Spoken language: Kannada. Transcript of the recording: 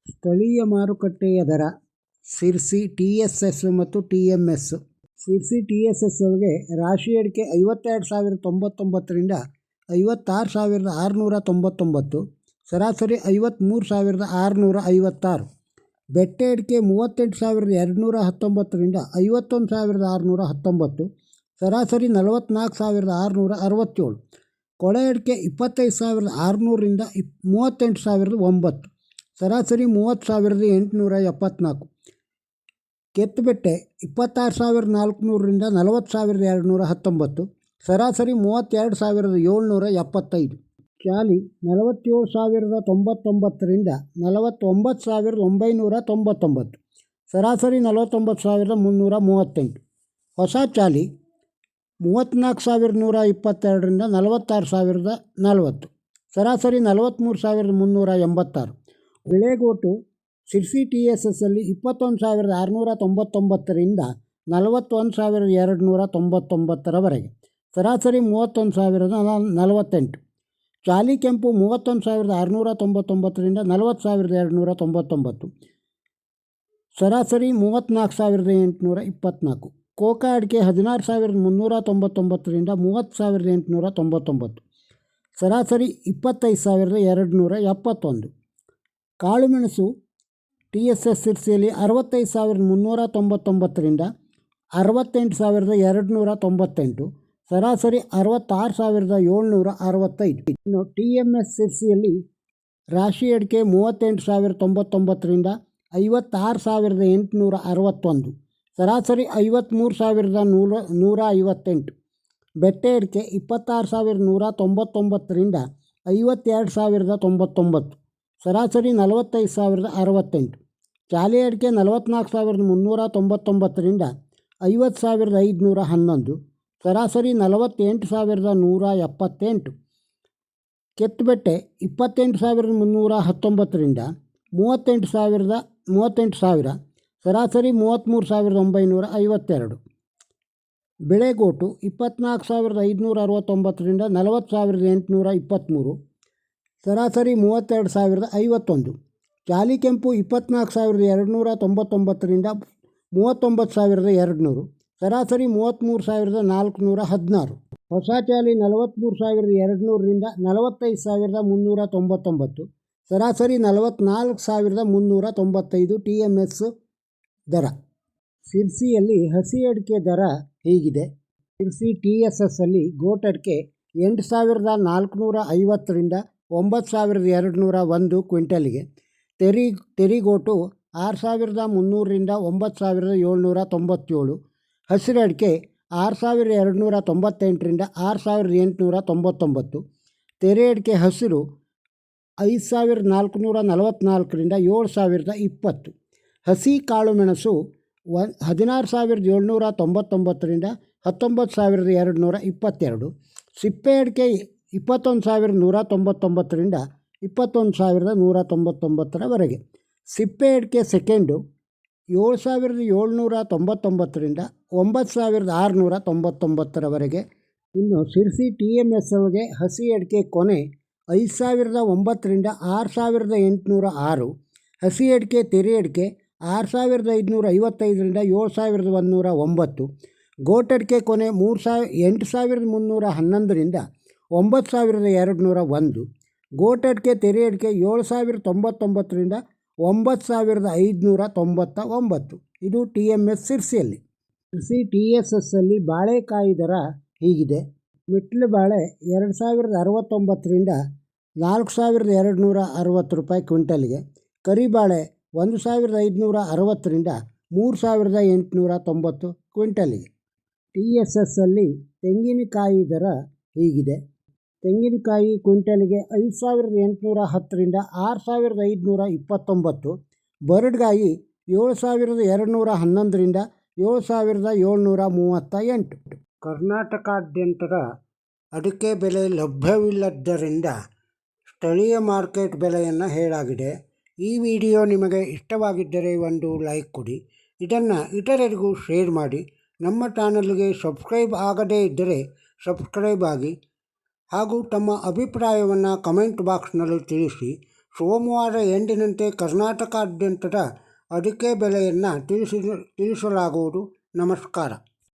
ಸ್ಥಳೀಯ ಮಾರುಕಟ್ಟೆಯ ದರ ಸಿರ್ಸಿ TSS ಮತ್ತು TMS. ಸಿರ್ಸಿ TSS ಒಳಗೆ ರಾಶಿ ಅಡಿಕೆ 52,099ರಿಂದ 56,699, ಸರಾಸರಿ 53,656. ಬೆಟ್ಟೆ ಅಡಿಕೆ 38,219ರಿಂದ 51,619, ಸರಾಸರಿ 44,667. ಕೊಳೆ ಅಡಿಕೆ 25,600ರಿಂದ 38,009, ಸರಾಸರಿ 30,874. ಕೆತ್ತುಬೆಟ್ಟೆ 26,400ರಿಂದ 40,219, ಸರಾಸರಿ 32,775. ಚಾಲಿ 47,099ರಿಂದ 49,999, ಸರಾಸರಿ 49,338. ಹೊಸ ಚಾಲಿ 34,122ರಿಂದ 46,040, ಸರಾಸರಿ 43,386. ಬೆಳೆಗೋಟು ಸಿರ್ಸಿ TSS ಅಲ್ಲಿ 21,699ರಿಂದ 41,299ರವರೆಗೆ, ಸರಾಸರಿ 31,048. ಚಾಲಿ ಕೆಂಪು 31,699ರಿಂದ 40,299, ಸರಾಸರಿ 34,824. ಕೋಕಾ ಅಡಿಕೆ 16,399ರಿಂದ 30,899, ಸರಾಸರಿ 25,271. ಕಾಳುಮೆಣಸು TSS ಸಿರ್ಸಿಯಲ್ಲಿ 65,399ರಿಂದ 68,298, ಸರಾಸರಿ 66,765. ಇನ್ನು TMS ಸಿರ್ಸಿಯಲ್ಲಿ ರಾಶಿ ಅಡಿಕೆ 38,099ರಿಂದ 56,861, ಸರಾಸರಿ 53,158. ಬೆಟ್ಟೆ ಅಡಿಕೆ 26,199ರಿಂದ 52,099, ಸರಾಸರಿ 45,068. ಚಾಲಿ ಅಡಿಕೆ 44,399ರಿಂದ 50,511, ಸರಾಸರಿ 48,178. ಕೆತ್ತುಬೆಟ್ಟೆ 28,319ರಿಂದ 38,000, ಸರಾಸರಿ 33,952. ಬೆಳೆಗೋಟು 24,569ರಿಂದ 40,823, ಸರಾಸರಿ 32,051. ಚಾಲಿ ಕೆಂಪು 24,299ರಿಂದ 39,200, ಸರಾಸರಿ 33,416. ಹೊಸ ಚಾಲಿ 43,200ರಿಂದ 45,399, ಸರಾಸರಿ 44,395 TMS ದರ. ಸಿರ್ಸಿಯಲ್ಲಿ ಹಸಿ ಅಡಿಕೆ ದರ ಹೀಗಿದೆ. ಸಿರ್ಸಿ TSS ಅಲ್ಲಿ ಗೋಟ್ ಅಡಿಕೆ 8,450ರಿಂದ 9,201 ಕ್ವಿಂಟಲ್ಗೆ, ತೆರಿಗೋಟು 6,300ರಿಂದ 9,797, ಹಸಿರು ಅಡಿಕೆ 6,298ರಿಂದ 6,899, ತೆರೆ ಅಡಿಕೆ ಹಸಿರು 5,444ರಿಂದ 7,020. ಹಸಿ ಕಾಳುಮೆಣಸು 16,799ರಿಂದ 19,222, ಸಿಪ್ಪೆ ಅಡಿಕೆ 21,199ರಿಂದ 21,199ರವರೆಗೆ. ಸಿಪ್ಪೆ ಅಡಿಕೆ ಸೆಕೆಂಡು 7,799ರಿಂದ 9,699ರವರೆಗೆ. ಇನ್ನು ಸಿರ್ಸಿ TMS ಒಳಗೆ ಹಸಿ ಅಡಿಕೆ ಕೊನೆ 5,009ರಿಂದ 6,806, ಹಸಿ ಅಡಿಕೆ ತೆರೆ ಅಡಿಕೆ 6,555ರಿಂದ 7,109, ಗೋಟ್ ಅಡಿಕೆ ಕೊನೆ 8,311ರಿಂದ 9,201, ಗೋಟ್ ಅಡಿಕೆ ತೆರೆ ಅಡಿಕೆ 7,099ರಿಂದ 9,599. ಇದು TMS ಸಿರ್ಸಿಯಲ್ಲಿ. ಸಿರ್ಸಿ TSS ಅಲ್ಲಿ ಬಾಳೆಕಾಯಿ ದರ ಹೀಗಿದೆ. ಮಿಟ್ಲು ಬಾಳೆ 2,069ರಿಂದ 4,260 ರೂಪಾಯಿ ಕ್ವಿಂಟಲ್ಗೆ, ಕರಿಬಾಳೆ 1,560ರಿಂದ 3,890 ಕ್ವಿಂಟಲ್ಗೆ. TSS ಅಲ್ಲಿ ತೆಂಗಿನಕಾಯಿ ದರ ಹೀಗಿದೆ. ತೆಂಗಿನಕಾಯಿ ಕ್ವಿಂಟಲ್ಗೆ 5,810ರಿಂದ 6,529, ಬರಡ್ಗಾಯಿ 7,211ರಿಂದ 7,738. ಕರ್ನಾಟಕಾದ್ಯಂತದ ಅಡಿಕೆ ಬೆಲೆ ಲಭ್ಯವಿಲ್ಲದ್ದರಿಂದ ಸ್ಥಳೀಯ ಮಾರ್ಕೆಟ್ ಬೆಲೆಯನ್ನು ಹೇಳಾಗಿದೆ. ಈ ವಿಡಿಯೋ ನಿಮಗೆ ಇಷ್ಟವಾಗಿದ್ದರೆ ಒಂದು ಲೈಕ್ ಕೊಡಿ, ಇದನ್ನು ಇತರರಿಗೂ ಶೇರ್ ಮಾಡಿ. ನಮ್ಮ ಚಾನಲ್ಗೆ ಸಬ್ಸ್ಕ್ರೈಬ್ ಆಗದೇ ಇದ್ದರೆ ಸಬ್ಸ್ಕ್ರೈಬ್ ಆಗಿ ಹಾಗೂ ತಮ್ಮ ಅಭಿಪ್ರಾಯವನ್ನು ಕಮೆಂಟ್ ಬಾಕ್ಸ್ನಲ್ಲಿ ತಿಳಿಸಿ. ಸೋಮವಾರ ಎಂದಿನಂತೆ ಕರ್ನಾಟಕಾದ್ಯಂತದ ಅಡಿಕೆ ಬೆಲೆಯನ್ನು ತಿಳಿಸಲಾಗುವುದು. ನಮಸ್ಕಾರ.